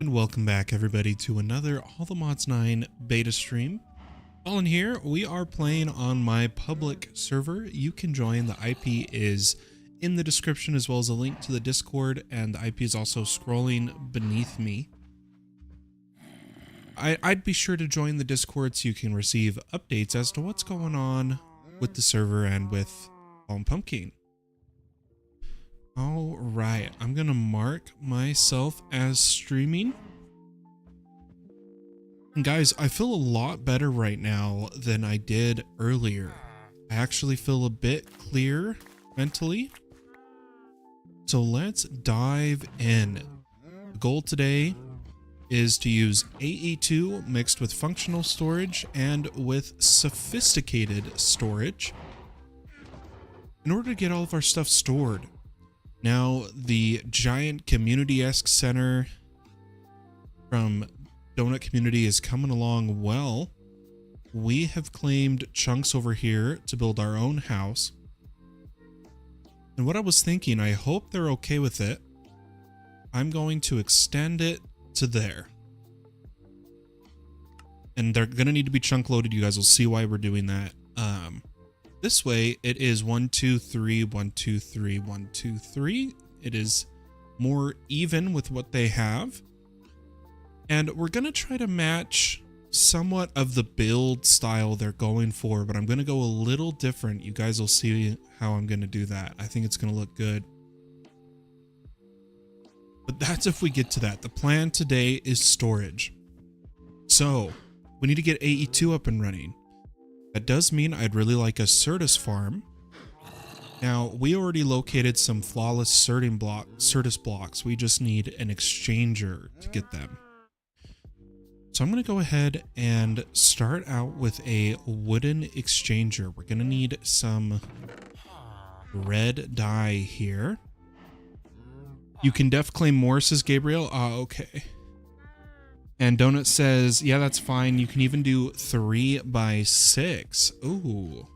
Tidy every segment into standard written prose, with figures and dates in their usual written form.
And welcome back everybody to another All the Mods 9 beta stream. Fallen here, we are playing on my public server. You can join. The IP is in the description as well as a link to the Discord, and the IP is also scrolling beneath me. I'd be sure to join the Discord so you can receive updates as to what's going on with the server and with Fallen Pumpkin. All right, I'm gonna mark myself as streaming. And guys, I feel a lot better right now than I did earlier. I actually feel a bit clear mentally. So let's dive in. The goal today is to use AE2 mixed with functional storage and with sophisticated storage in order to get all of our stuff stored. Now, the giant community-esque center from Donut Community is coming along well. We have claimed chunks over here to build our own house. And what I was thinking, I hope they're okay with it. I'm going to extend it to there. And they're going to need to be chunk loaded. You guys will see why we're doing that. This way it is 1, 2, 3, 1, 2, 3, 1, 2, 3. It is more even with what they have. And we're going to try to match somewhat of the build style they're going for, but I'm going to go a little different. You guys will see how I'm going to do that. I think it's going to look good. But that's if we get to that. The plan today is storage. So we need to get AE2 up and running. That does mean I'd really like a Certus farm. Now, we already located some flawless Certus blocks. We just need an exchanger to get them. So I'm going to go ahead and start out with a wooden exchanger. We're going to need some red dye here. You can def claim more, says Gabriel. Okay. And Donut says, yeah, that's fine. You can even do 3 by 6. Ooh.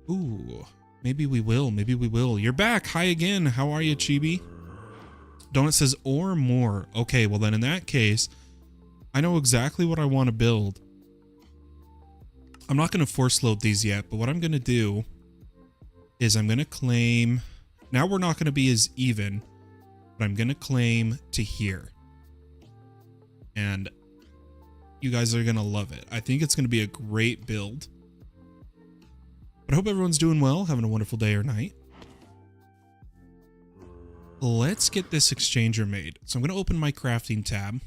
Ooh. Maybe we will. Maybe we will. You're back. Hi again. How are you, Chibi? Donut says, or more. Okay, well then in that case, I know exactly what I want to build. I'm not going to force load these yet, but what I'm going to do is I'm going to claim... Now we're not going to be as even, but I'm going to claim to here. And you guys are going to love it. I think it's going to be a great build. But I hope everyone's doing well, having a wonderful day or night. Let's get this exchanger made. So I'm going to open my crafting tab.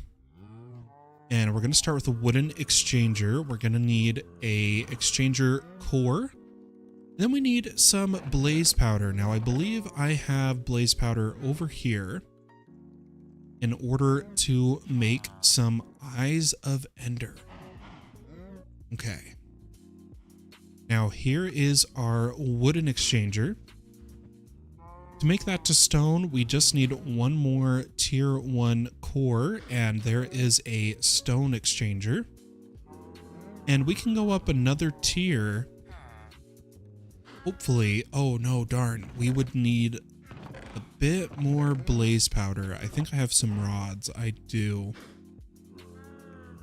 And we're going to start with a wooden exchanger. We're going to need a exchanger core. Then we need some blaze powder. Now I believe I have blaze powder over here in order to make some Eyes of Ender. Okay. Now here is our wooden exchanger. To make that to stone, we just need one more tier 1 core, and there is a stone exchanger. And we can go up another tier. Hopefully, oh no, darn, we would need a bit more blaze powder. I think I have some rods. I do.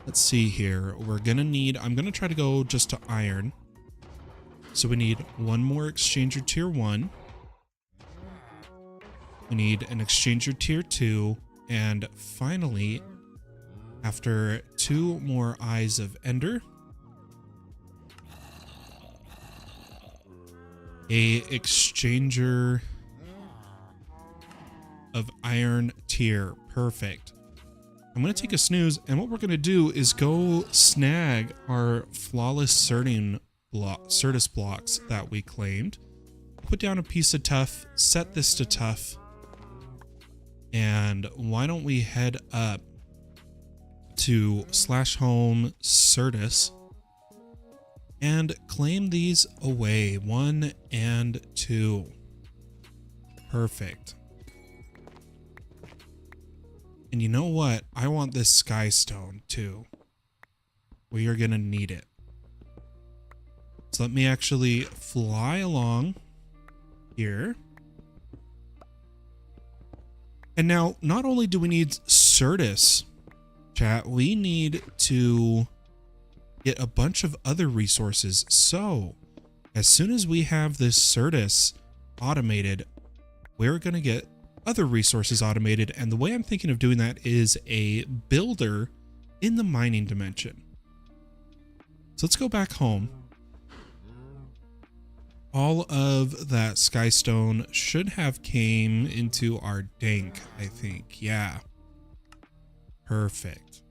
Let's see here. We're gonna need, I'm gonna try to go just to iron. So we need one more exchanger tier 1. We need an exchanger tier 2. And finally, after 2 more Eyes of Ender, a exchanger of iron tier. Perfect. I'm going to take a snooze, and what we're going to do is go snag our flawless Certus blocks that we claimed. Put down a piece of tough, set this to tough, and why don't we head up to /home Certus and claim these away. 1 and 2. Perfect. And you know what? I want this sky stone too. We are going to need it. So let me actually fly along here. And now, not only do we need Certus, chat, we need to get a bunch of other resources. So as soon as we have this Certus automated, we're going to get other resources automated. And the way I'm thinking of doing that is a builder in the mining dimension. So let's go back home. All of that skystone should have came into our dank, I think. Yeah. Perfect.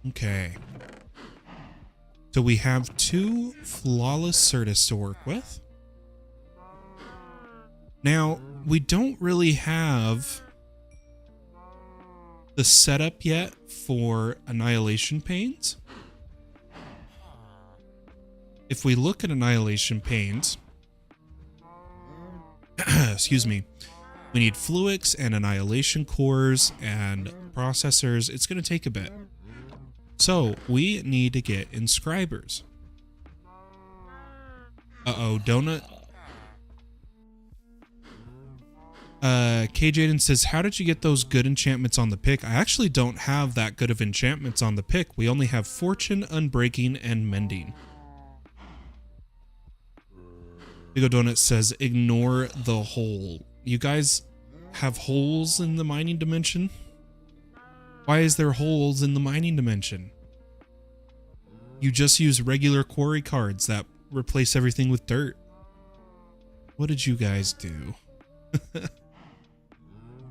Okay. So we have 2 flawless Certus to work with. Now, we don't really have the setup yet for Annihilation Panes. If we look at Annihilation Panes, excuse me, we need Fluix and Annihilation Cores and processors. It's going to take a bit. So we need to get inscribers. Uh-oh, Donut. K. Jaden says, how did you get those good enchantments on the pick? I actually don't have that good of enchantments on the pick. We only have Fortune, Unbreaking, and Mending. Bigo Donut says, ignore the hole. You guys have holes in the mining dimension? Why is there holes in the mining dimension? You just use regular quarry cards that replace everything with dirt. What did you guys do?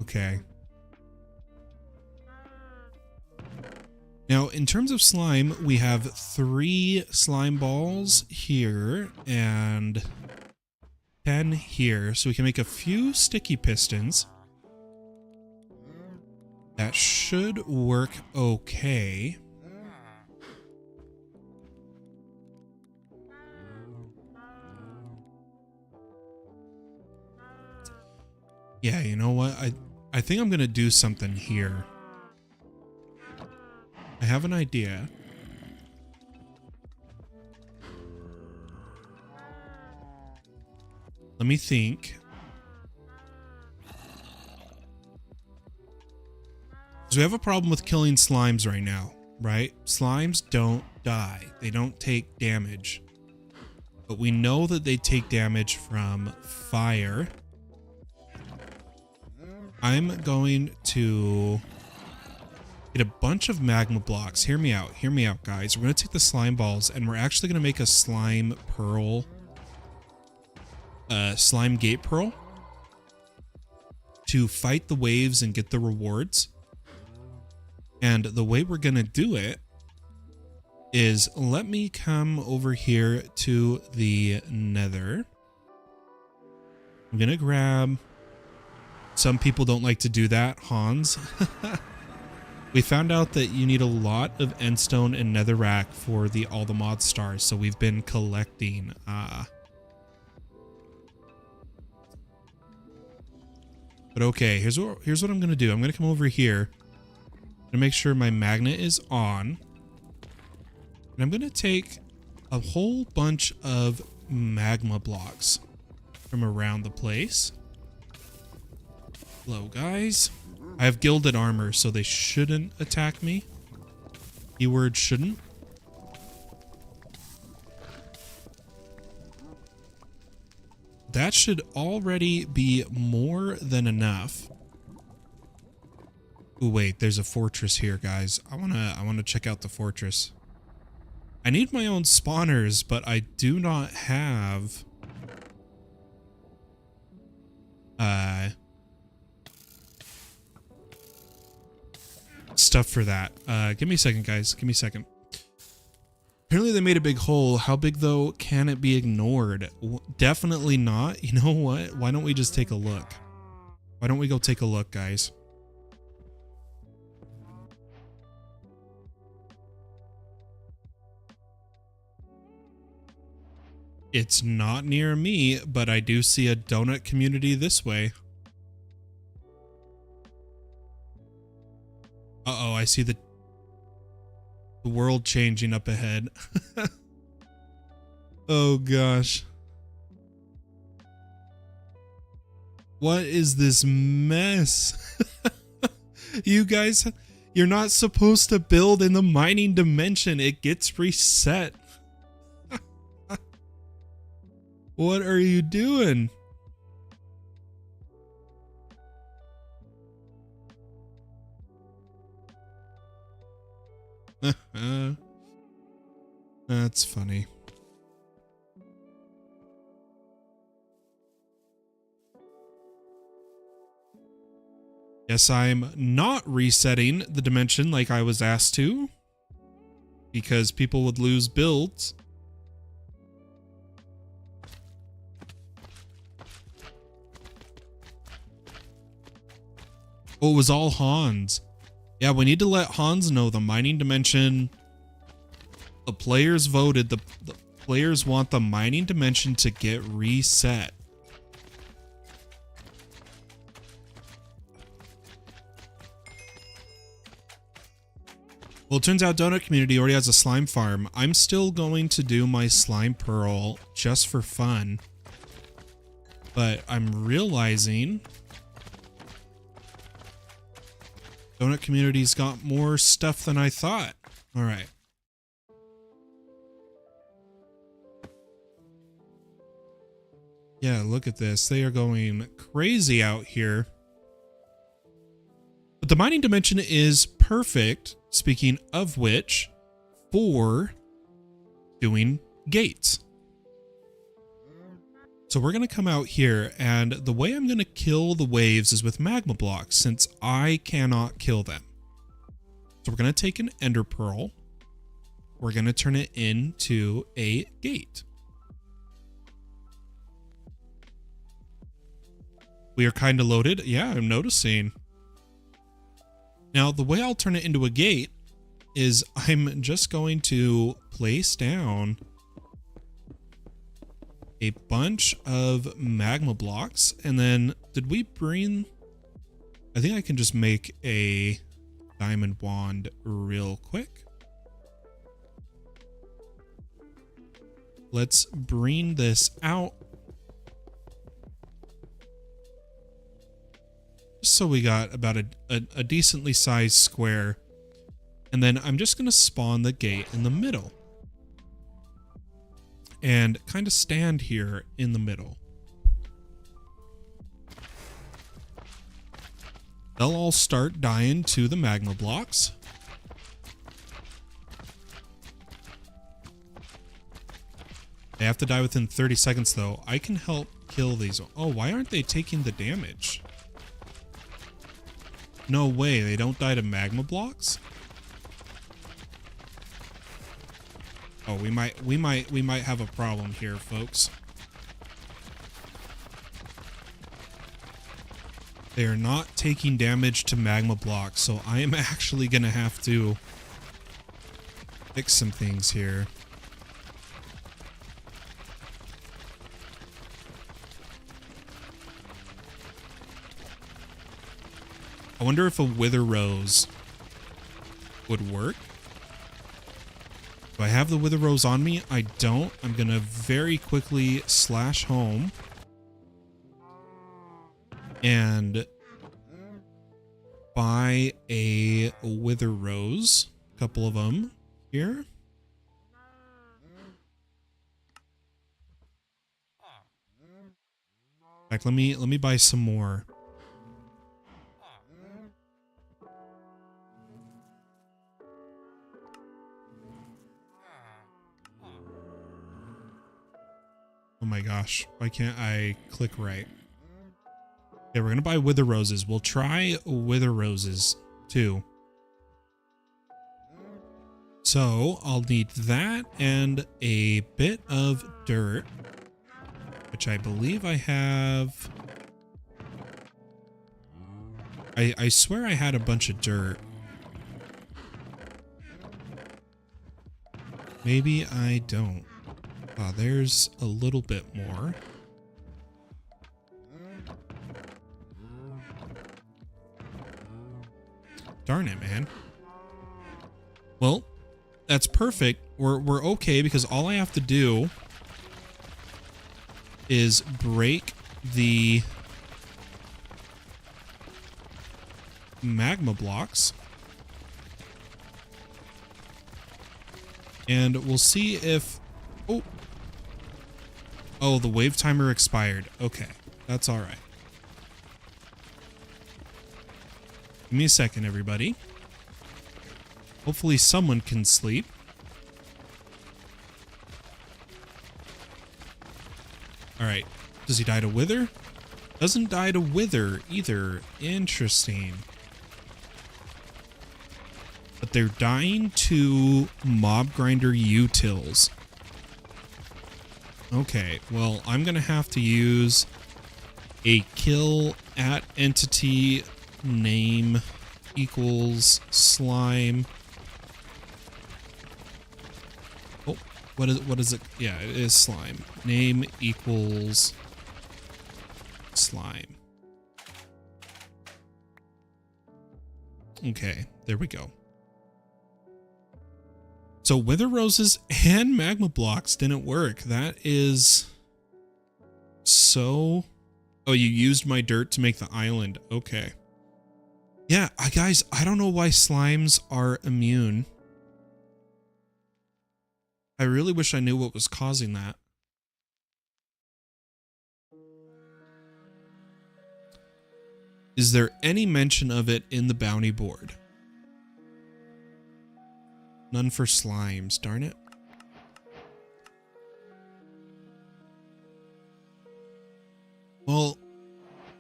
Okay. Now, in terms of slime, we have 3 slime balls here and 10 here. So we can make a few sticky pistons. That should work okay. Yeah, you know what? I think I'm going to do something here. I have an idea. Let me think. So we have a problem with killing slimes right now, right? Slimes don't die. They don't take damage. But we know that they take damage from fire. I'm going to get a bunch of magma blocks. Hear me out, guys. We're going to take the slime balls and we're actually going to make a slime pearl, slime gate pearl to fight the waves and get the rewards. And the way we're going to do it is, let me come over here to the nether. I'm going to grab... Some people don't like to do that, Hans. We found out that you need a lot of endstone and netherrack for all the mod stars, so we've been collecting. But okay, here's what I'm gonna do. I'm gonna come over here. I'm gonna make sure my magnet is on, and I'm gonna take a whole bunch of magma blocks from around the place. Hello, guys. I have gilded armor, so they shouldn't attack me. Keyword shouldn't. That should already be more than enough. Oh wait, there's a fortress here, guys. I wanna check out the fortress. I need my own spawners, but I do not have stuff for that. Give me a second, guys. Give me a second. Apparently they made a big hole. How big, though? Can it be ignored? Definitely not. You know what? Why don't we just take a look? Why don't we go take a look, guys? It's not near me, but I do see a donut community this way. Uh-oh, I see the world changing up ahead. Oh, gosh. What is this mess? You guys, you're not supposed to build in the mining dimension. It gets reset. What are you doing? That's funny. Yes, I'm not resetting the dimension like I was asked to, because people would lose builds. Oh, it was all Hans. Yeah, we need to let Hans know the mining dimension. The players voted. The players want the mining dimension to get reset. Well, it turns out Donut Community already has a slime farm. I'm still going to do my slime pearl just for fun. But I'm realizing Donut Community's got more stuff than I thought. All right. Yeah, look at this. They are going crazy out here. But the mining dimension is perfect, speaking of which, for doing gates. So we're going to come out here, and the way I'm going to kill the waves is with magma blocks, since I cannot kill them. So we're going to take an ender pearl. We're going to turn it into a gate. We are kind of loaded. Yeah, I'm noticing. Now, the way I'll turn it into a gate is I'm just going to place down a bunch of magma blocks. And then, did we bring... I think I can just make a diamond wand real quick. Let's bring this out. So we got about a decently sized square. And then I'm just going to spawn the gate in the middle. And kind of stand here in the middle. They'll all start dying to the magma blocks. They have to die within 30 seconds though. I can help kill these. Oh, why aren't they taking the damage? No way, they don't die to magma blocks? Oh, we might have a problem here, folks. They are not taking damage to magma blocks, so I am actually gonna have to fix some things here. I wonder if a wither rose would work. Do I have the wither rose on me? I don't. I'm gonna very quickly slash home and buy a wither rose. A couple of them here. In fact, let me buy some more. Oh my gosh, why can't I click right? Okay, we're gonna buy wither roses. We'll try wither roses too. So I'll need that and a bit of dirt, which I believe I have. I swear I had a bunch of dirt. Maybe I don't. Ah, there's a little bit more. Darn it, man. Well, that's perfect. We're okay because all I have to do is break the magma blocks. And we'll see if... Oh, the wave timer expired. Okay, that's all right. Give me a second, everybody. Hopefully someone can sleep. All right. Does he die to wither? Doesn't die to wither either. Interesting. But they're dying to mob grinder utils. Okay, well, I'm going to have to use a kill at entity name equals slime. Oh, what is it? Yeah, it is slime. Name equals slime. Okay, there we go. So wither roses and magma blocks didn't work. That is so... Oh, you used my dirt to make the island. Okay. Yeah, guys, I don't know why slimes are immune. I really wish I knew what was causing that. Is there any mention of it in the bounty board? None for slimes, darn it. Well,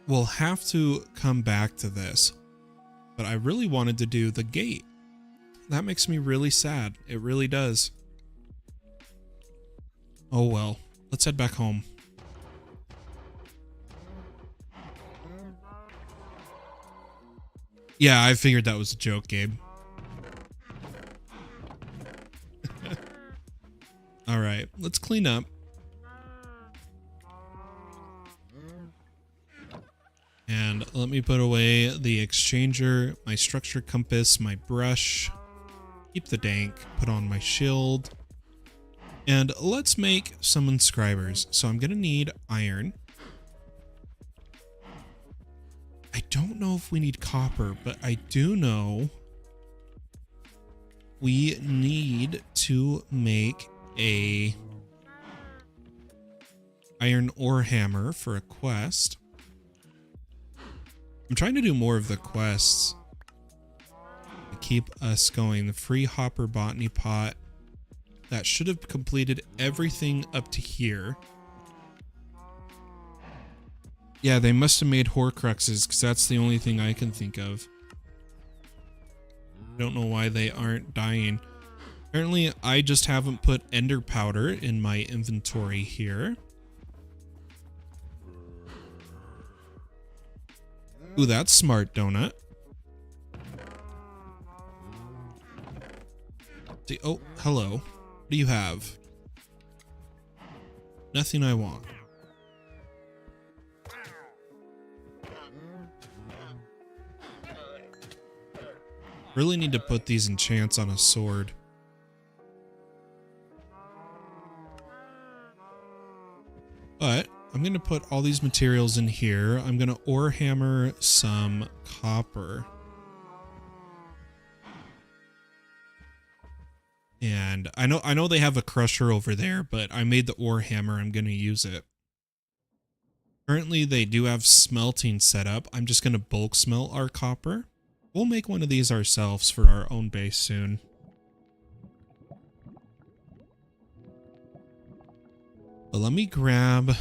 we'll have to come back to this. But I really wanted to do the gate. That makes me really sad. It really does. Oh well. Let's head back home. Yeah, I figured that was a joke, Gabe. All right, let's clean up. And let me put away the exchanger, my structure compass, my brush. Keep the dank, put on my shield. And let's make some inscribers. So I'm gonna need iron. I don't know if we need copper, but I do know we need to make a iron ore hammer for a quest. I'm trying to do more of the quests to keep us going. The free hopper botany pot. That should have completed everything up to here. Yeah, they must have made Horcruxes because that's the only thing I can think of. I don't know why they aren't dying. Apparently, I just haven't put ender powder in my inventory here. Ooh, that's smart, donut. See, oh, hello. What do you have? Nothing I want. Really need to put these enchants on a sword. But I'm going to put all these materials in here. I'm going to ore hammer some copper. And I know they have a crusher over there, but I made the ore hammer. I'm going to use it. Currently, they do have smelting set up. I'm just going to bulk smelt our copper. We'll make one of these ourselves for our own base soon. But let me grab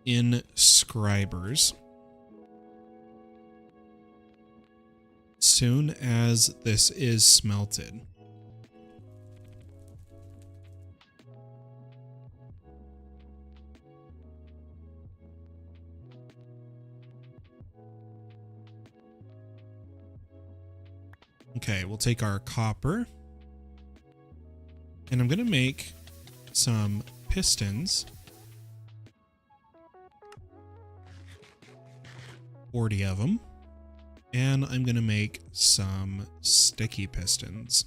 inscribers. Soon as this is smelted. Okay, we'll take our copper. And I'm going to make some pistons. 40 of them. And I'm going to make some sticky pistons.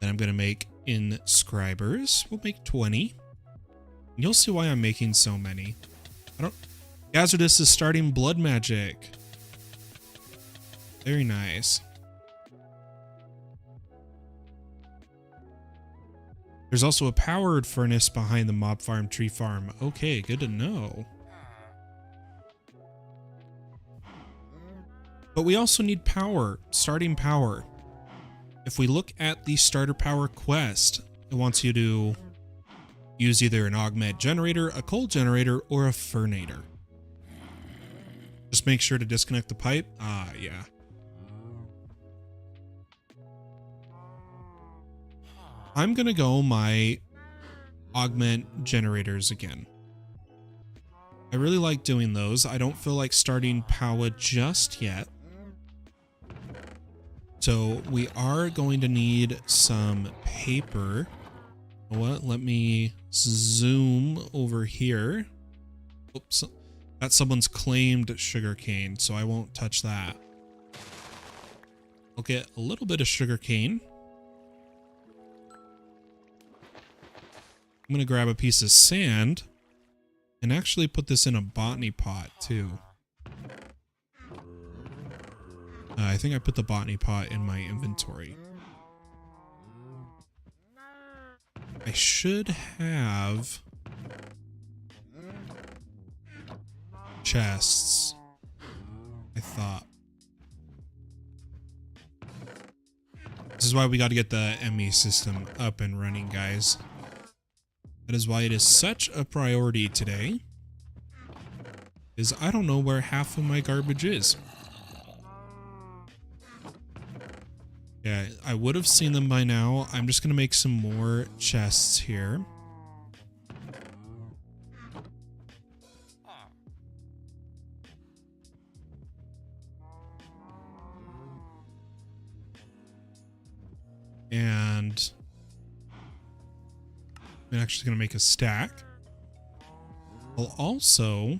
Then I'm going to make inscribers. We'll make 20. And you'll see why I'm making so many. Hazardous is starting blood magic. Very nice. There's also a powered furnace behind the mob farm tree farm. Okay, good to know. But we also need power, starting power. If we look at the starter power quest, it wants you to use either an augment generator, a coal generator, or a furnator. Just make sure to disconnect the pipe. Ah, yeah. I'm gonna go my augment generators again. I really like doing those. I don't feel like starting power just yet. So we are going to need some paper. What? Let me zoom over here. Oops. That's someone's claimed sugarcane, so I won't touch that. I'll get a little bit of sugarcane. I'm going to grab a piece of sand and actually put this in a botany pot too. I think I put the botany pot in my inventory. I should have chests, I thought. This is why we got to get the ME system up and running, guys. That is why it is such a priority today, is I don't know where half of my garbage is. Yeah, I would have seen them by now. I'm just going to make some more chests here. And I'm actually going to make a stack. I'll also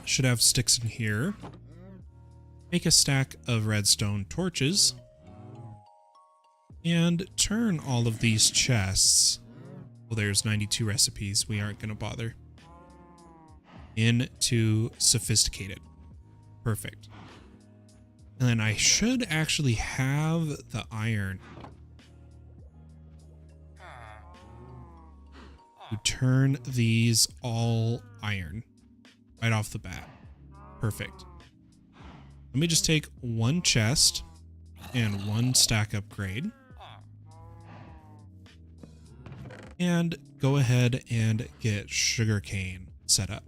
should have sticks in here. Make a stack of redstone torches and turn all of these chests. Well, there's 92 recipes. We aren't going to bother. Into sophisticated. Perfect. And then I should actually have the iron to turn these all iron right off the bat. Perfect. Let me just take one chest and one stack upgrade. And go ahead and get sugarcane set up.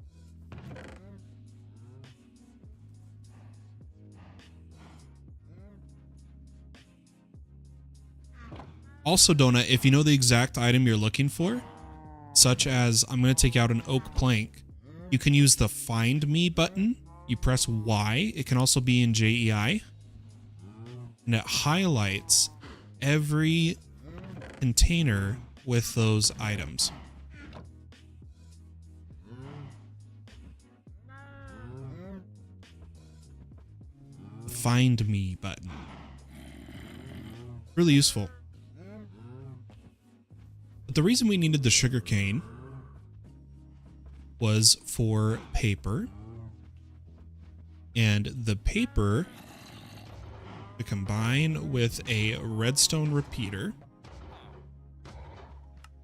Also, Donut, if you know the exact item you're looking for, such as I'm going to take out an oak plank, you can use the Find Me button. You press Y. It can also be in JEI. And it highlights every container with those items. Find Me button. Really useful. But the reason we needed the sugarcane was for paper. And the paper to combine with a redstone repeater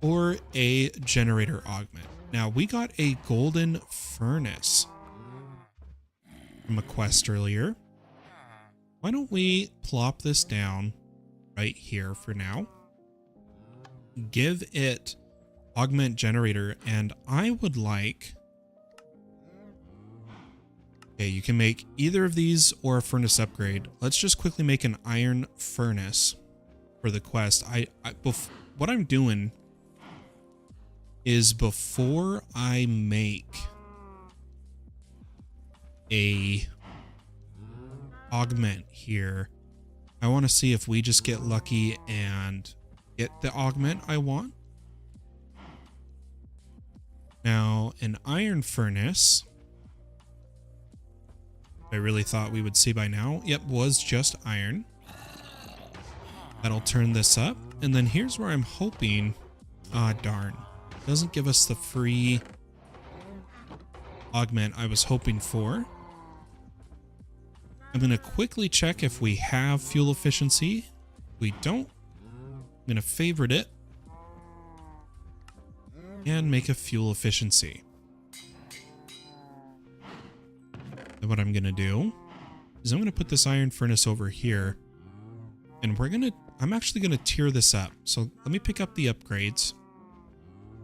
or a generator augment. Now, we got a golden furnace from a quest earlier. Why don't we plop this down right here for now? Give it augment generator, and I would like... Okay, you can make either of these or a furnace upgrade. Let's just quickly make an iron furnace for the quest. What I'm doing is before I make a augment here, I want to see if we just get lucky and get the augment I want. Now, an iron furnace... I really thought we would see by now. Yep, was just iron. That'll turn this up. And then here's where I'm hoping... Ah, darn. Doesn't give us the free augment I was hoping for. I'm going to quickly check if we have fuel efficiency. If we don't, I'm going to favorite it and make a fuel efficiency. And what I'm going to do is I'm going to put this iron furnace over here, and I'm actually going to tier this up. So let me pick up the upgrades,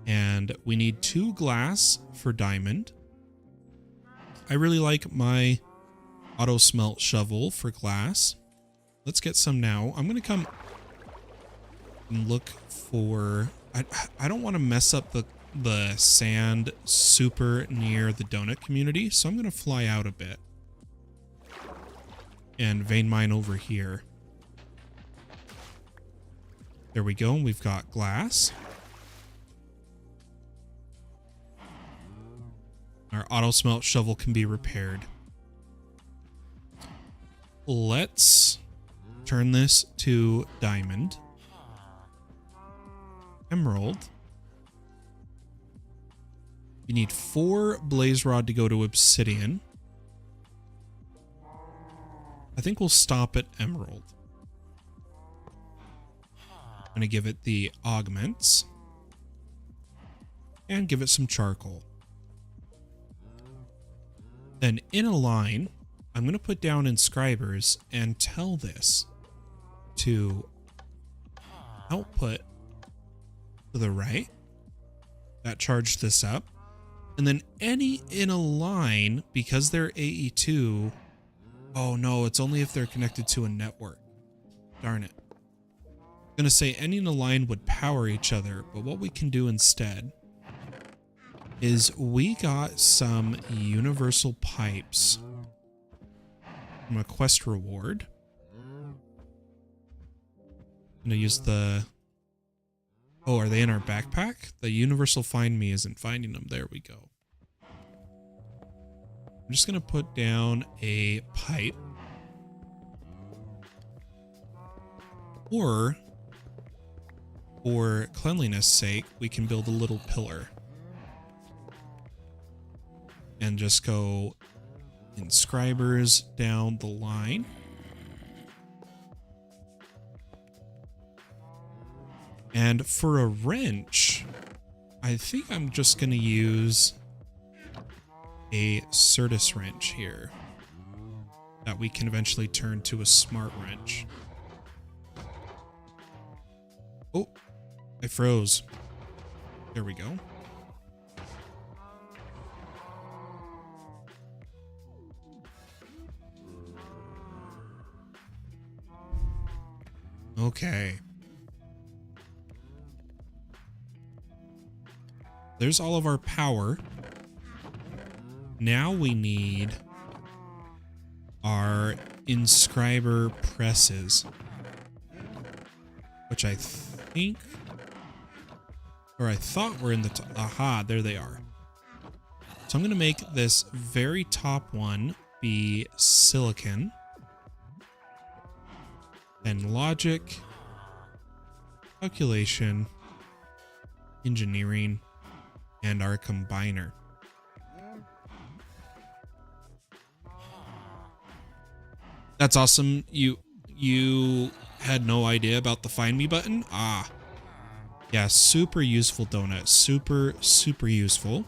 and we need 2 glass for diamond. I really like my auto smelt shovel for glass. Let's get some now. I'm going to come and look for, I don't want to mess up the sand super near the donut community, so I'm going to fly out a bit and vein mine over here. There we go. We've got glass. Our auto smelt shovel can be repaired. Let's turn this to diamond. Emerald. You need 4 blaze rod to go to obsidian. I think we'll stop at emerald. I'm going to give it the augments and give it some charcoal. Then in a line, I'm going to put down inscribers and tell this to output to the right. That charged this up. And then any in a line, because they're AE2, oh no, it's only if they're connected to a network. Darn it. I'm going to say any in a line would power each other, but what we can do instead is we got some universal pipes from a quest reward. I'm going to use the... Oh, are they in our backpack? The universal find me isn't finding them. There we go. I'm just going to put down a pipe. Or, for cleanliness sake, we can build a little pillar. And just go inscribers down the line. And for a wrench, I think I'm just going to use a Certus wrench here that we can eventually turn to a smart wrench. Oh, I froze. There we go. Okay. There's all of our power. Now we need our inscriber presses, which I think, or I thought were in the top. Aha, there they are. So I'm going to make this very top one be silicon, then logic, calculation, engineering, and our combiner. That's awesome. You had no idea about the find me button? Ah. Yeah, super useful donut. Super useful.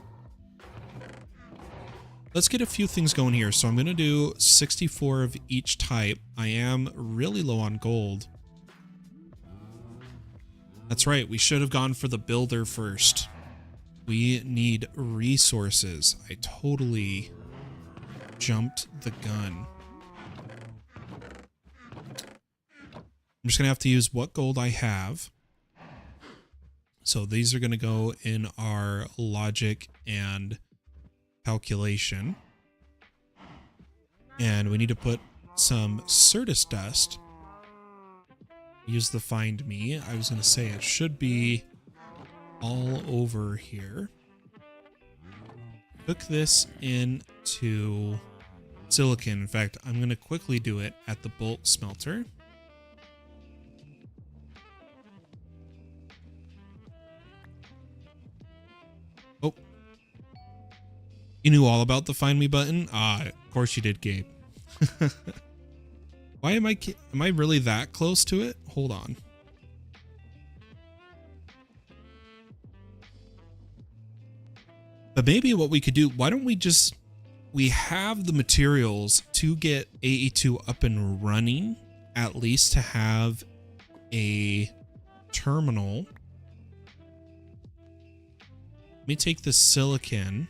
Let's get a few things going here. So I'm going to do 64 of each type. I am really low on gold. That's right. We should have gone for the builder first. We need resources. I totally jumped the gun. I'm just going to have to use what gold I have. So these are going to go in our logic and calculation. And we need to put some Certus dust. Use the find me. I was going to say it should be all over here. Cook this into silicon. In fact, I'm going to quickly do it at the bulk smelter. Oh. You knew all about the find me button? Ah, of course you did, Gabe. Why am I really that close to it? Hold on. But maybe what we could do, why don't we have the materials to get AE2 up and running, at least to have a terminal. Let me take the silicon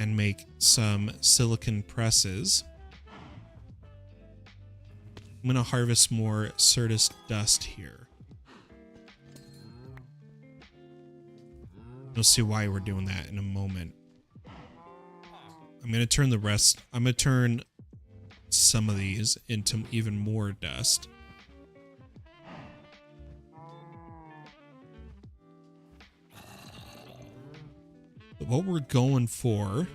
and make some silicon presses. I'm going to harvest more Certus dust here. You'll see why we're doing that in a moment. I'm going to turn I'm going to turn some of these into even more dust. But what we're going for,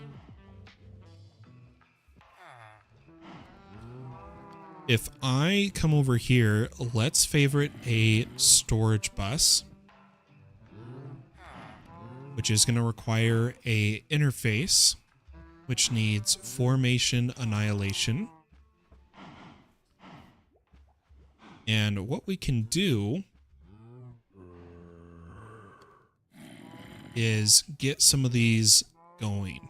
if I come over here, let's favorite a storage bus, which is going to require a interface, which needs formation annihilation. And what we can do is get some of these going.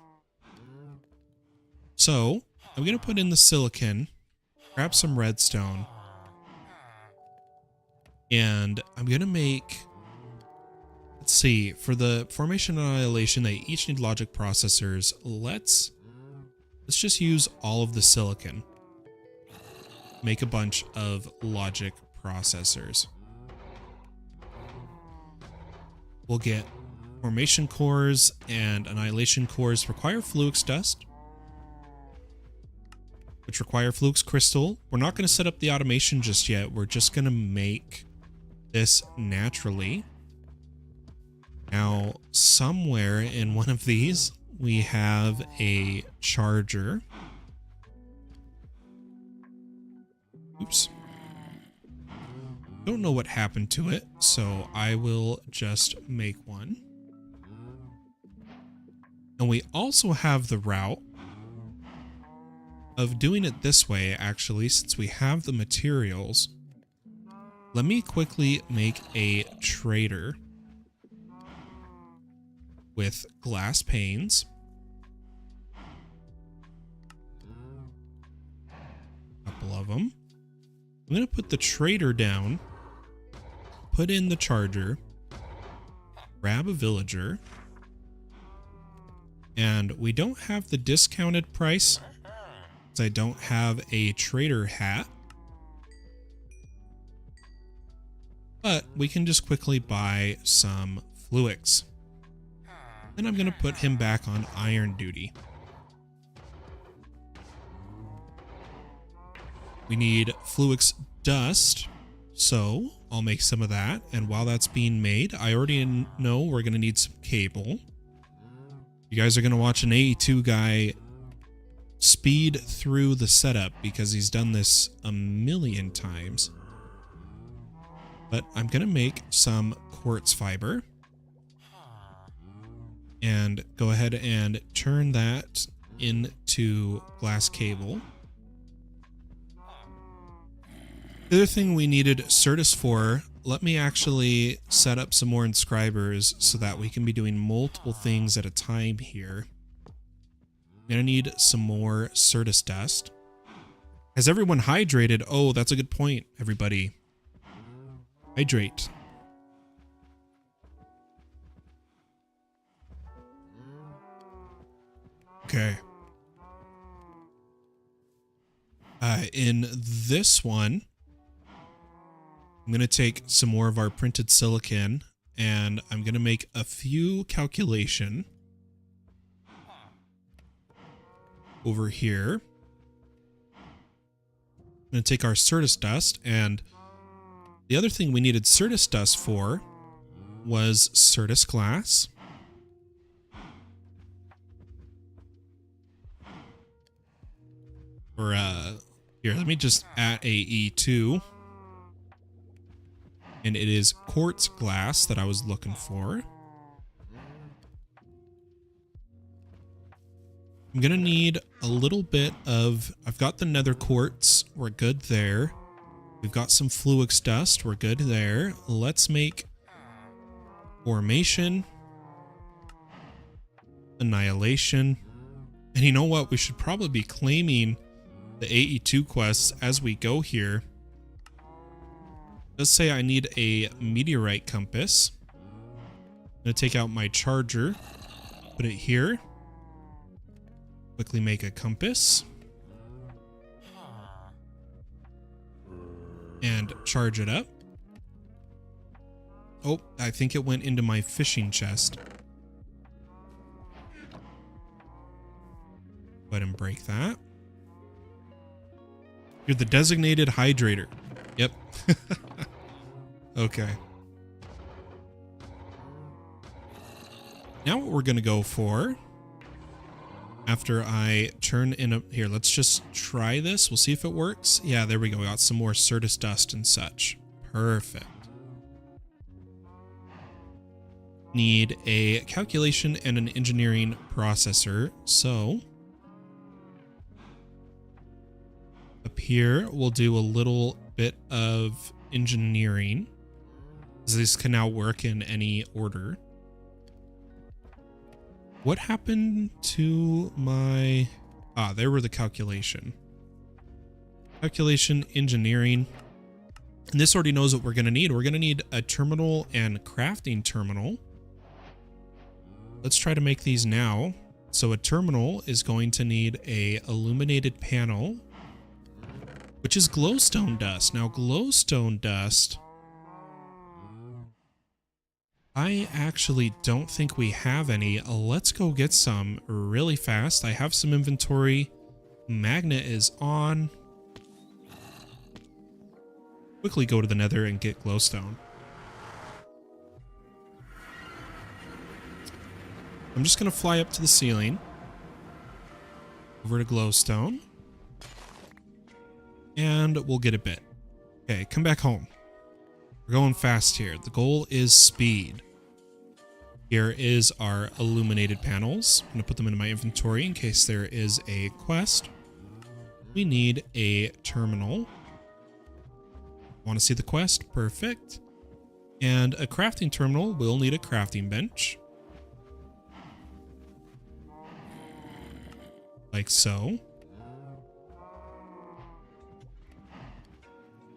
So I'm going to put in the silicon, grab some redstone, and I'm going to make, let's see, for the formation annihilation, they each need logic processors. Let's just use all of the silicon. Make a bunch of logic processors. We'll get formation cores and annihilation cores require Fluix dust, which require Fluix crystal. We're not going to set up the automation just yet. We're just going to make this naturally. Now, somewhere in one of these, we have a charger. Oops. Don't know what happened to it, so I will just make one. And we also have the route of doing it this way, actually, since we have the materials. Let me quickly make a trader with glass panes. A couple of them. I'm going to put the trader down, put in the charger, grab a villager, and we don't have the discounted price because I don't have a trader hat, but we can just quickly buy some Fluix. Then I'm going to put him back on iron duty. We need Fluix dust, so I'll make some of that. And while that's being made, I already know we're going to need some cable. You guys are going to watch an AE2 guy speed through the setup because he's done this a million times. But I'm going to make some quartz fiber and go ahead and turn that into glass cable. The other thing we needed Certus for, let me actually set up some more inscribers so that we can be doing multiple things at a time here. I'm going to need some more Certus dust. Has everyone hydrated? Oh, that's a good point, everybody. Hydrate. Okay. In this one, I'm going to take some more of our printed silicon and I'm going to make a few calculation over here. I'm going to take our Certus dust, and the other thing we needed Certus dust for was Certus glass. Or, here, let me just add AE2. And it is quartz glass that I was looking for. I'm going to need a little bit of, I've got the nether quartz. We're good there. We've got some fluix dust. We're good there. Let's make formation, annihilation. And you know what? We should probably be claiming the AE2 quests as we go here. Let's say I need a meteorite compass. I'm going to take out my charger, put it here. Quickly make a compass. And charge it up. Oh, I think it went into my fishing chest. Go ahead and break that. You're the designated hydrator. Yep. Okay. Now what we're going to go for, after I turn in a... Here, let's just try this. We'll see if it works. Yeah, there we go. We got some more Certus dust and such. Perfect. Need a calculation and an engineering processor. So... up here, we'll do a little bit of engineering. This can now work in any order. What happened to my... Ah, there were the calculation. Calculation, engineering. And this already knows what we're going to need. We're going to need a terminal and crafting terminal. Let's try to make these now. So a terminal is going to need a illuminated panel, which is glowstone dust. Now, glowstone dust, I actually don't think we have any. Let's go get some really fast. I have some inventory. Magnet is on. Quickly go to the nether and get glowstone. I'm just going to fly up to the ceiling. Over to glowstone. And we'll get a bit. Okay, come back home. We're going fast here. The goal is speed. Here is our illuminated panels. I'm going to put them into my inventory in case there is a quest. We need a terminal. Want to see the quest? Perfect. And a crafting terminal will need a crafting bench. Like so.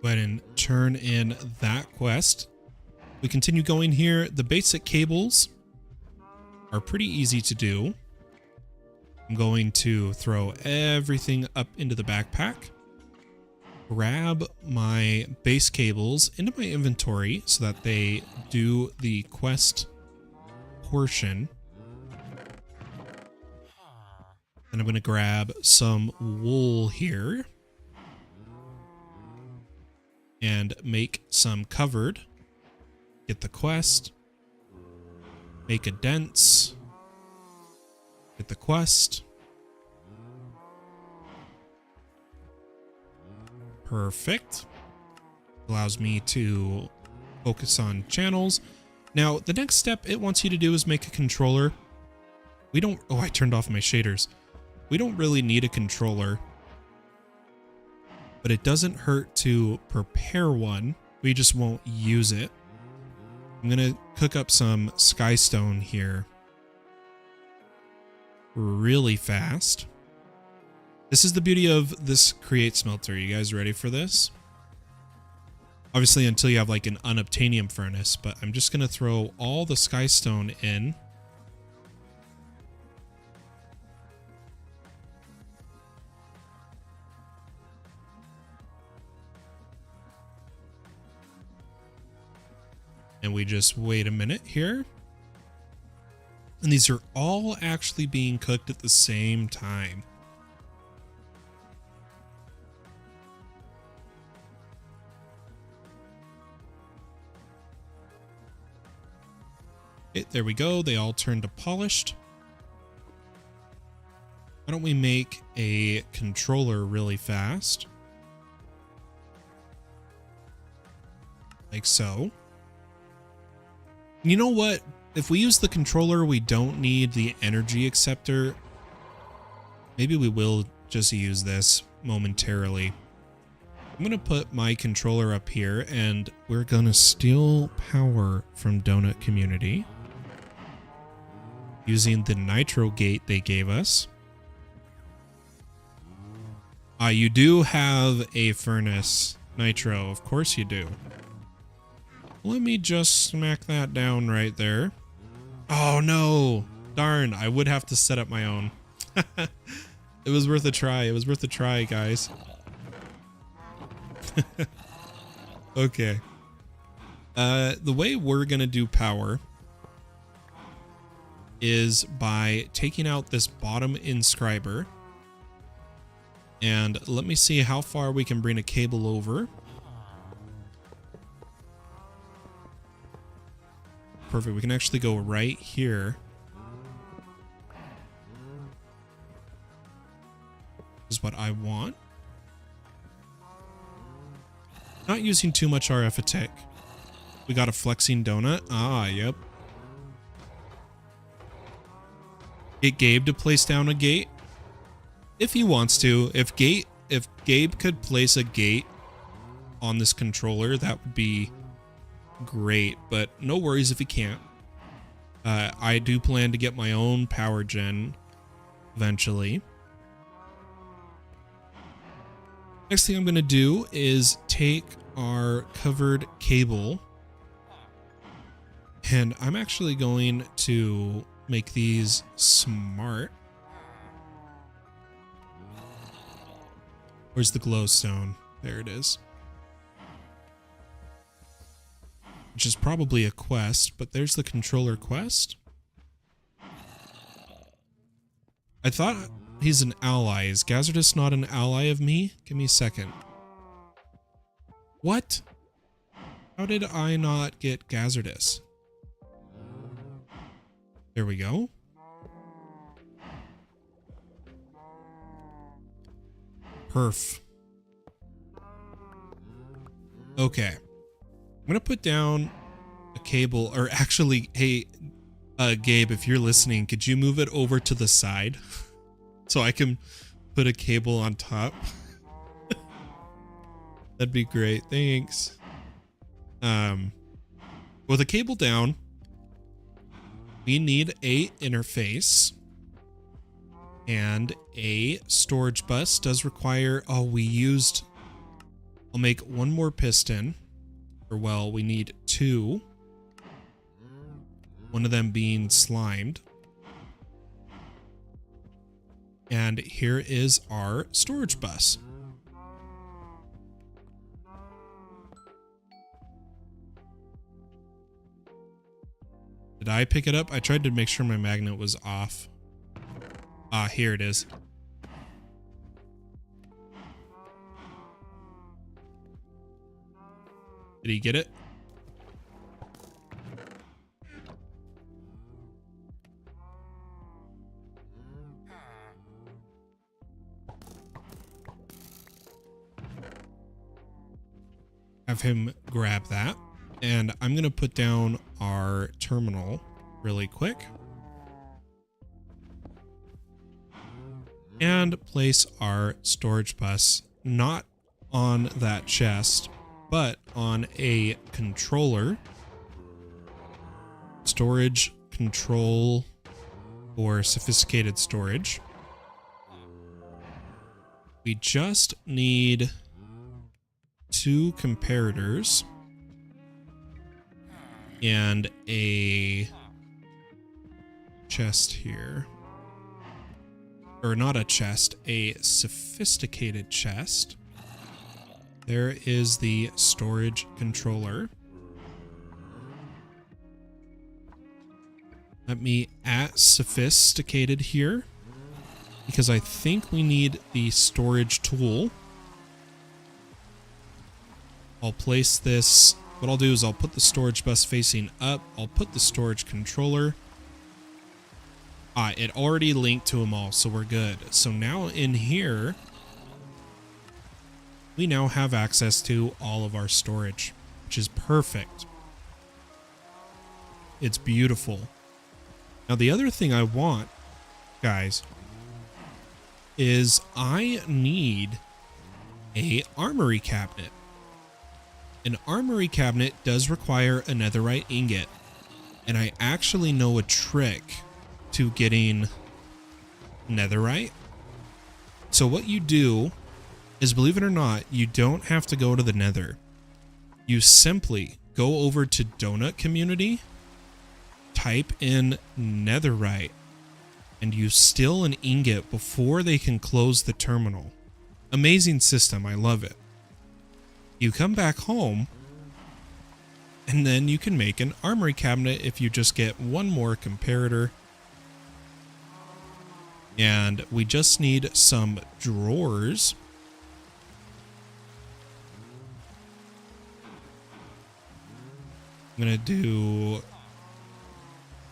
Go ahead and turn in that quest. We continue going here. The basic cables are pretty easy to do. I'm going to throw everything up into the backpack. Grab my base cables into my inventory so that they do the quest portion. And I'm going to grab some wool here. And make some covered. Get the quest. Make a dense. Get the quest. Perfect. Allows me to focus on channels. Now, the next step it wants you to do is make a controller. We don't... Oh, I turned off my shaders. We don't really need a controller. But it doesn't hurt to prepare one. We just won't use it. I'm going to cook up some skystone here really fast. This is the beauty of this create smelter. You guys ready for this? Obviously until you have like an unobtainium furnace, but I'm just going to throw all the skystone in. And we just wait a minute here. And these are all actually being cooked at the same time. Okay, there we go. They all turned to polished. Why don't we make a controller really fast? Like so. You know what? If we use the controller, we don't need the energy acceptor. maybe we will just use this momentarily. I'm going to put my controller up here, and we're going to steal power from Donut Community using the nitro gate they gave us. You do have a furnace nitro. Of course you do. Let me just smack that down right there. Oh no! Darn, I would have to set up my own. It was worth a try. It was worth a try, guys. Okay. The way we're gonna do power is by taking out this bottom inscriber. And let me see how far we can bring a cable over. Perfect. We can actually go right here. This is what I want. Not using too much RF attack. We got a flexing donut. Ah, yep. Get Gabe to place down a gate. If he wants to. If Gabe could place a gate on this controller, that would be great. But no worries if he can't. I do plan to get my own power gen eventually. Next thing I'm going to do is take our covered cable, and I'm actually going to make these smart. Where's the glowstone? There it is. Which is probably a quest, but there's the controller quest. I thought he's an ally. Is Gazardus not an ally of me? Give me a second. What? How did I not get Gazardus? There we go. Perf. Okay. I'm gonna put down a cable, or actually, hey, Gabe, if you're listening, could you move it over to the side so I can put a cable on top? That'd be great. Thanks. With a cable down, we need a interface, and a storage bus does require, oh, I'll make one more piston, or well, we need two, one of them being slimed. And here is our storage bus. Did I pick it up? I tried to make sure my magnet was off. Ah, here it is. Did he get it? Have him grab that. And I'm going to put down our terminal really quick. And place our storage bus not on that chest, but on a controller. Storage control or sophisticated storage. We just need two comparators and a chest here. Or not a chest, a sophisticated chest. There is the storage controller. Let me add sophisticated here, because I think we need the storage tool. I'll place this. What I'll do is I'll put the storage bus facing up. I'll put the storage controller. It already linked to them all, so we're good. So now in here, we now have access to all of our storage, which is perfect. It's beautiful. Now the other thing I want, guys, is I need a armory cabinet. An armory cabinet does require a netherite ingot, and I actually know a trick to getting netherite. So what you do is, believe it or not, you don't have to go to the nether. You simply go over to Donut Community, type in netherite, and you steal an ingot before they can close the terminal. Amazing system, I love it. You come back home, and then you can make an armory cabinet if you just get one more comparator. And we just need some drawers. I'm gonna do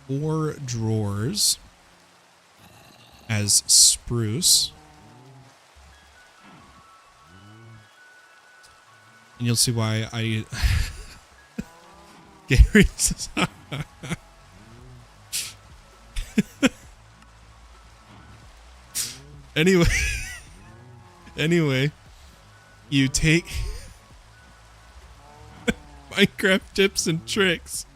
4 drawers as spruce. And you'll see why I Gary's Anyway, you take Minecraft tips and tricks.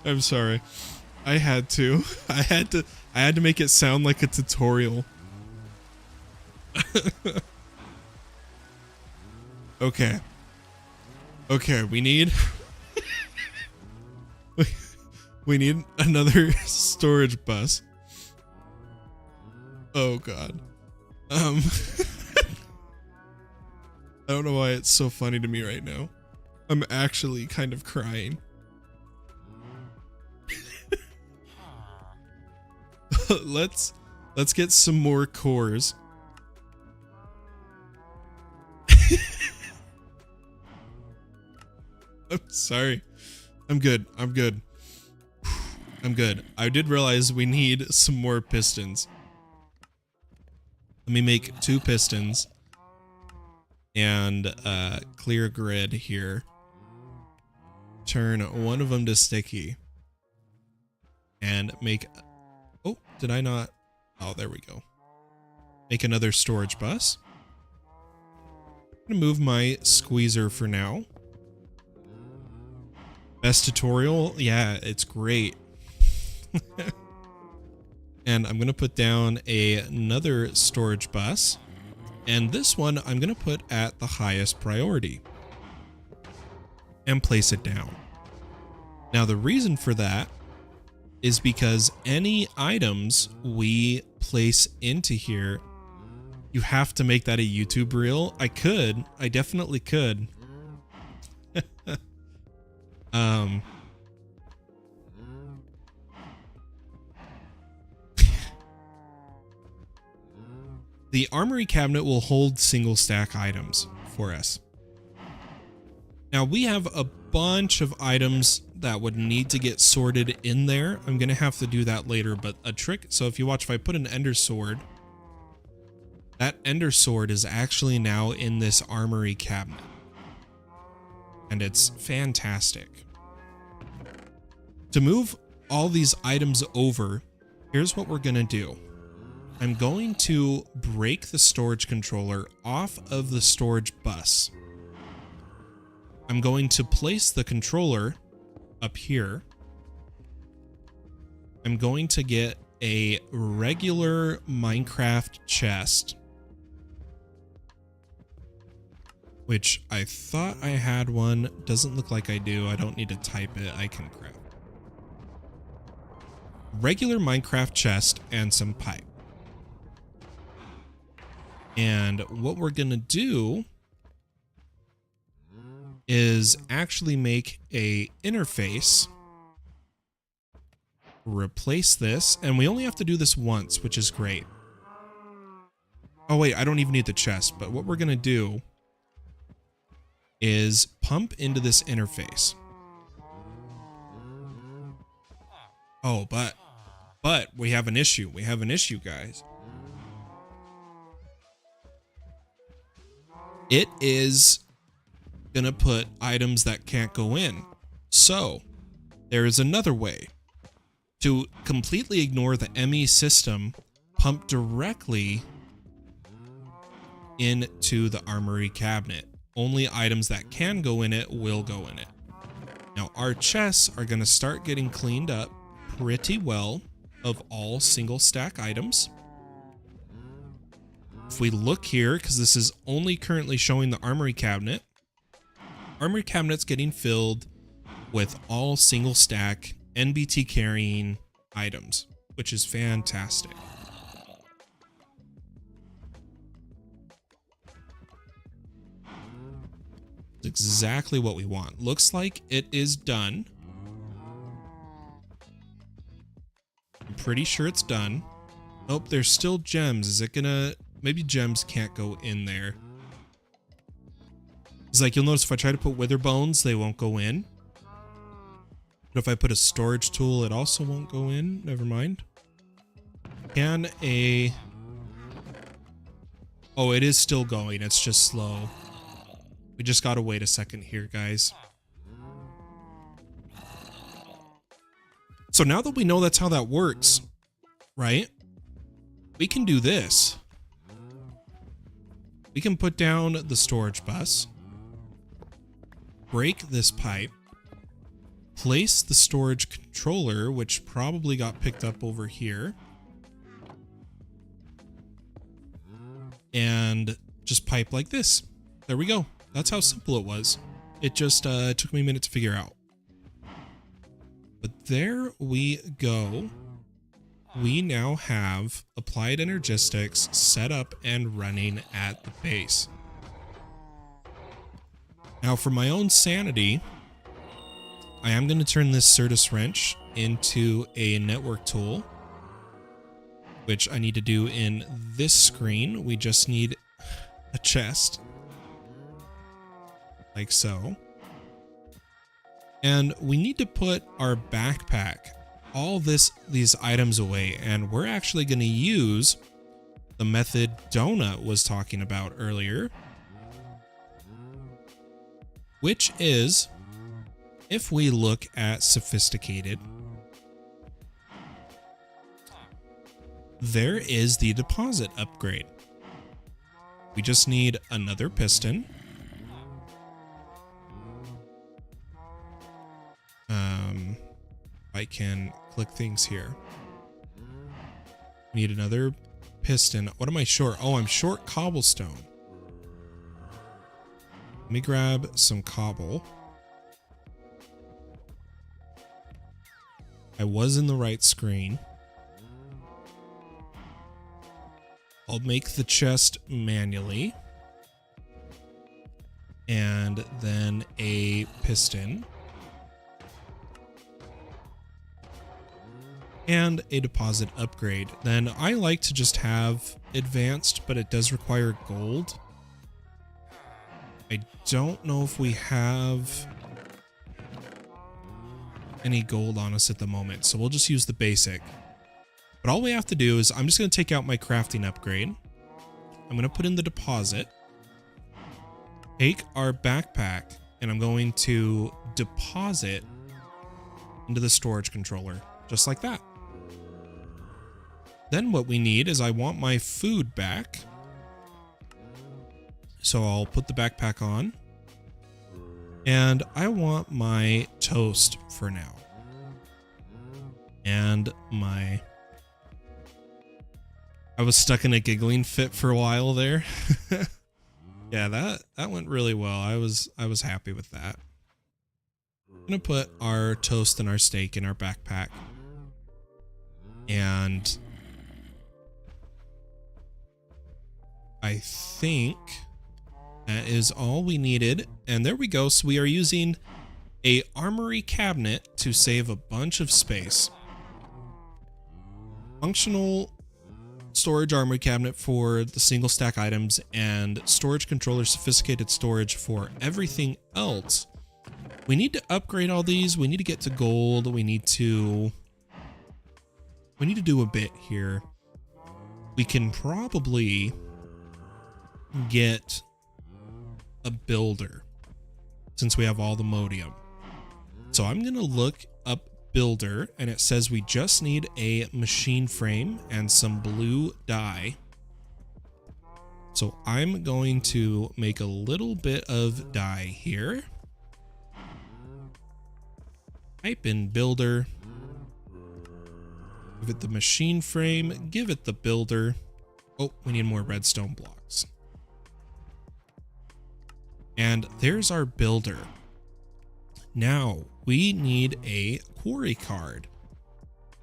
I'm sorry. I had to make it sound like a tutorial. Okay, we need we need another storage bus. Oh god. I don't know why it's so funny to me right now. I'm actually kind of crying. Let's get some more cores. I'm sorry. I'm good. I did realize we need some more pistons. Let me make 2 pistons and clear a grid here. Turn one of them to sticky and make... Oh, did I not? Oh, there we go. Make another storage bus. I'm gonna move my squeezer for now. Best tutorial? Yeah, it's great. And I'm gonna put down another storage bus. And this one I'm gonna put at the highest priority. And place it down. Now the reason for that is because any items we place into here, you have to make that a YouTube reel. I definitely could. The armory cabinet will hold single stack items for us. Now we have a bunch of items that would need to get sorted in there. I'm gonna have to do that later, but a trick. So if you watch, if I put an ender sword, that ender sword is actually now in this armory cabinet. And it's fantastic. To move all these items over, here's what we're gonna do. I'm going to break the storage controller off of the storage bus. I'm going to place the controller up here. I'm going to get a regular Minecraft chest, which I thought I had one. Doesn't look like I do. I don't need to type it. I can craft. Regular Minecraft chest and some pipe. And what we're gonna do is actually make a interface, replace this, and we only have to do this once, which is great. Oh wait, I don't even need the chest, but what we're gonna do is pump into this interface. Oh, but we have an issue. We have an issue, guys. It is gonna put items that can't go in. So there is another way. to completely ignore the ME system, pump directly into the armory cabinet. Only items that can go in it will go in it. Now our chests are going to start getting cleaned up pretty well of all single stack items. If we look here, because this is only currently showing the armory cabinet's getting filled with all single stack NBT carrying items, which is fantastic. It's exactly what we want. Looks like it is done. I'm pretty sure it's done. Oh, there's still gems. Is it gonna... Maybe gems can't go in there. It's like, you'll notice if I try to put wither bones, they won't go in. But if I put a storage tool, it also won't go in. Never mind. Can a... Oh, it is still going. It's just slow. We just gotta wait a second here, guys. So now that we know that's how that works, right? We can do this. We can put down the storage bus, break this pipe, place the storage controller, which probably got picked up over here, and just pipe like this. There we go. That's how simple it was. It just took me a minute to figure out. But there we go. We now have Applied Energistics set up and running at the base. Now for my own sanity, I am going to turn this Certus wrench into a network tool, which I need to do in this screen. We just need a chest, like so. And we need to put our backpack, all these items away, and we're actually going to use the method Donut was talking about earlier, which is, if we look at sophisticated, there is the deposit upgrade. We just need another piston. I can click things here. Need another piston. What am I short? Oh, I'm short cobblestone. Let me grab some cobble. I was in the right screen. I'll make the chest manually. And then a piston. And a deposit upgrade. Then I like to just have advanced, but it does require gold. I don't know if we have any gold on us at the moment, so we'll just use the basic. But all we have to do is, I'm just going to take out my crafting upgrade. I'm going to put in the deposit. Take our backpack, and I'm going to deposit into the storage controller, just like that. Then what we need is, I want my food back. So I'll put the backpack on. And I want my toast for now. And my... I was stuck in a giggling fit for a while there. Yeah, that went really well. I was happy with that. I'm gonna put our toast and our steak in our backpack. And I think that is all we needed. And there we go. So we are using a armory cabinet to save a bunch of space. Functional storage armory cabinet for the single stack items, and storage controller sophisticated storage for everything else. We need to upgrade all these. We need to get to gold. We need to do a bit here. We can probably get a builder since we have all the modium. So I'm going to look up builder, and it says we just need a machine frame and some blue dye. So I'm going to make a little bit of dye here. Type in builder. Give it the machine frame. Give it the builder. Oh, we need more redstone blocks. And there's our builder. Now we need a quarry card.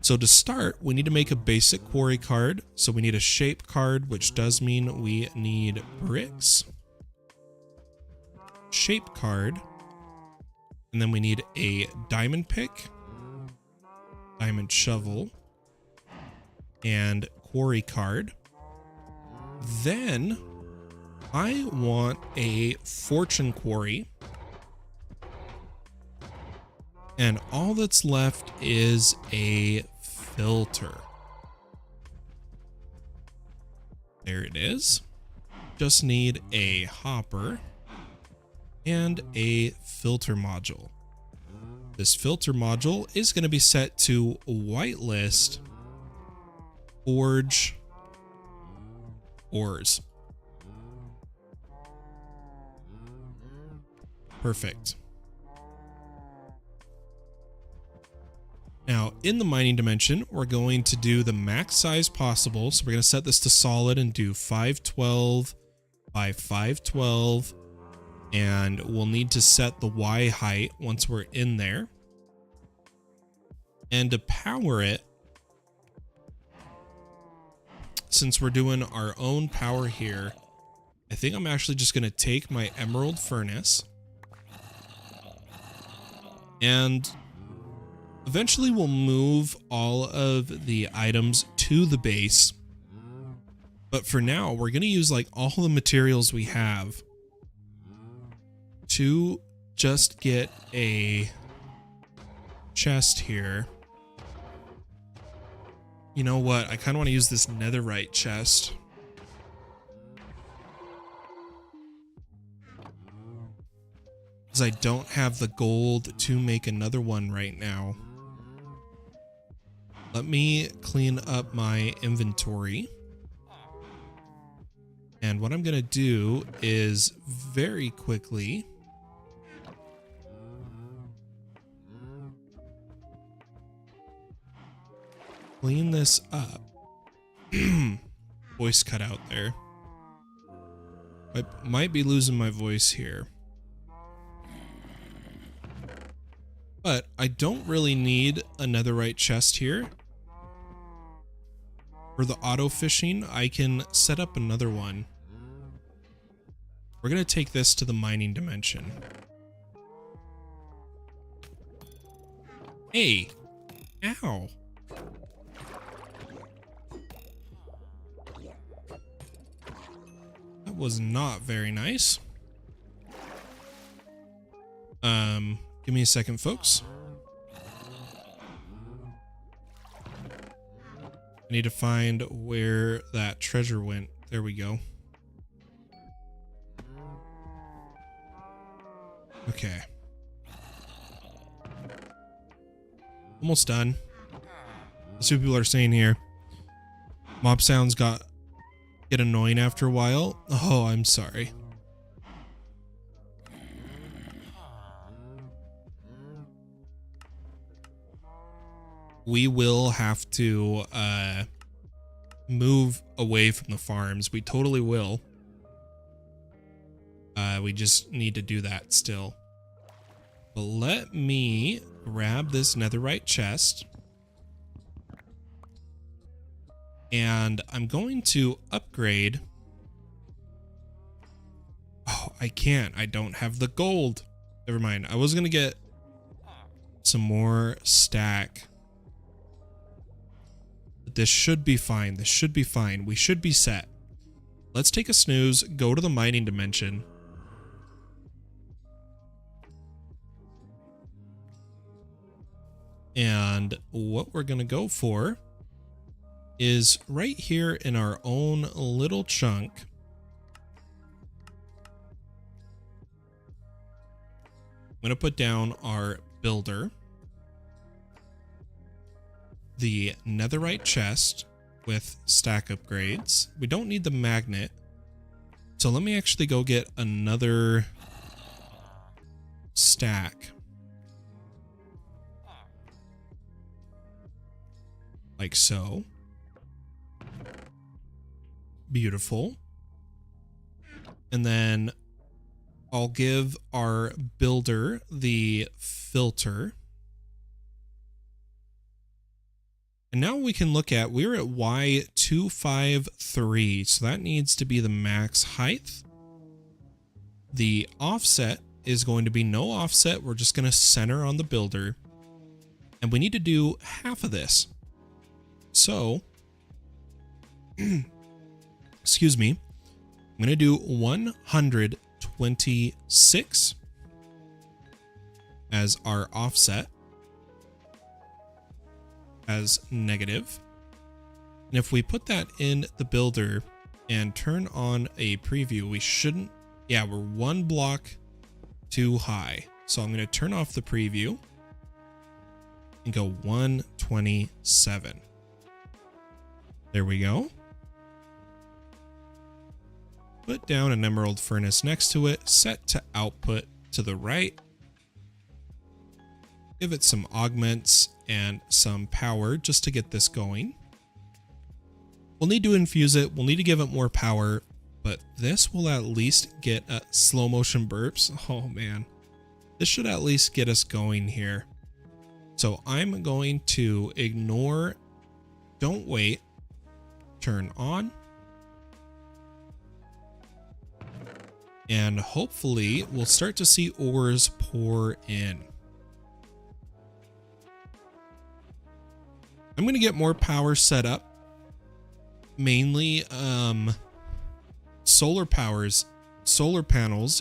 So to start, we need to make a basic quarry card. So we need a shape card, which does mean we need bricks. Shape card. And then we need a diamond pick, diamond shovel, and quarry card. Then I want a fortune quarry. And all that's left is a filter. There it is. Just need a hopper and a filter module. This filter module is going to be set to whitelist forge ores. Perfect. Now, in the mining dimension, we're going to do the max size possible. So we're going to set this to solid and do 512 by 512. And we'll need to set the Y height once we're in there. And to power it, since we're doing our own power here, I think I'm actually just going to take my emerald furnace. And eventually we'll move all of the items to the base. But for now, we're going to use like all the materials we have to just get a chest here. You know what? I kind of want to use this netherite chest. Because I don't have the gold to make another one right now. Let me clean up my inventory. And what I'm going to do is very quickly clean this up. Voice cut out there. I might be losing my voice here. But I don't really need a netherite chest here. For the auto fishing, I can set up another one. We're going to take this to the mining dimension. Hey! Ow! That was not very nice. Give me a second, folks. I need to find where that treasure went. There we go. Okay. Almost done. Let's see what people are saying here. Mob sounds get annoying after a while. Oh, I'm sorry. We will have to move away from the farms. We totally will. We just need to do that still. But let me grab this netherite chest. And I'm going to upgrade. Oh, I can't. I don't have the gold. Never mind. I was going to get some more stack. This should be fine. This should be fine. We should be set. Let's take a snooze, go to the mining dimension. And what we're going to go for is right here in our own little chunk. I'm going to put down our builder. the netherite chest with stack upgrades. We don't need the magnet. So let me actually go get another stack. Like so. Beautiful. And then I'll give our builder the filter. And now we can look at, we're at Y253, so that needs to be the max height. The offset is going to be no offset. We're just going to center on the builder. And we need to do half of this. So, excuse me, I'm going to do 126 as our offset. As negative. And if we put that in the builder and turn on a preview, we shouldn't, yeah, we're one block too high. So I'm going to turn off the preview and go 127. There we go. Put down an emerald furnace next to it, set to output to the right. Give it some augments and some power just to get this going. We'll need to infuse it. We'll need to give it more power, but this will at least get slow motion burps. Oh man, this should at least get us going here. So I'm going to ignore, don't wait, turn on. And hopefully we'll start to see ores pour in. I'm going to get more power set up, mainly solar panels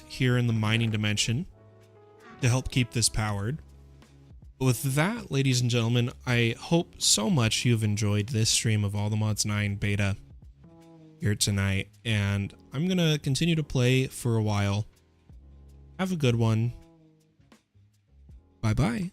here in the mining dimension to help keep this powered. But with that, ladies and gentlemen, I hope so much you've enjoyed this stream of All the Mods 9 beta here tonight, and I'm going to continue to play for a while. Have a good one. Bye-bye.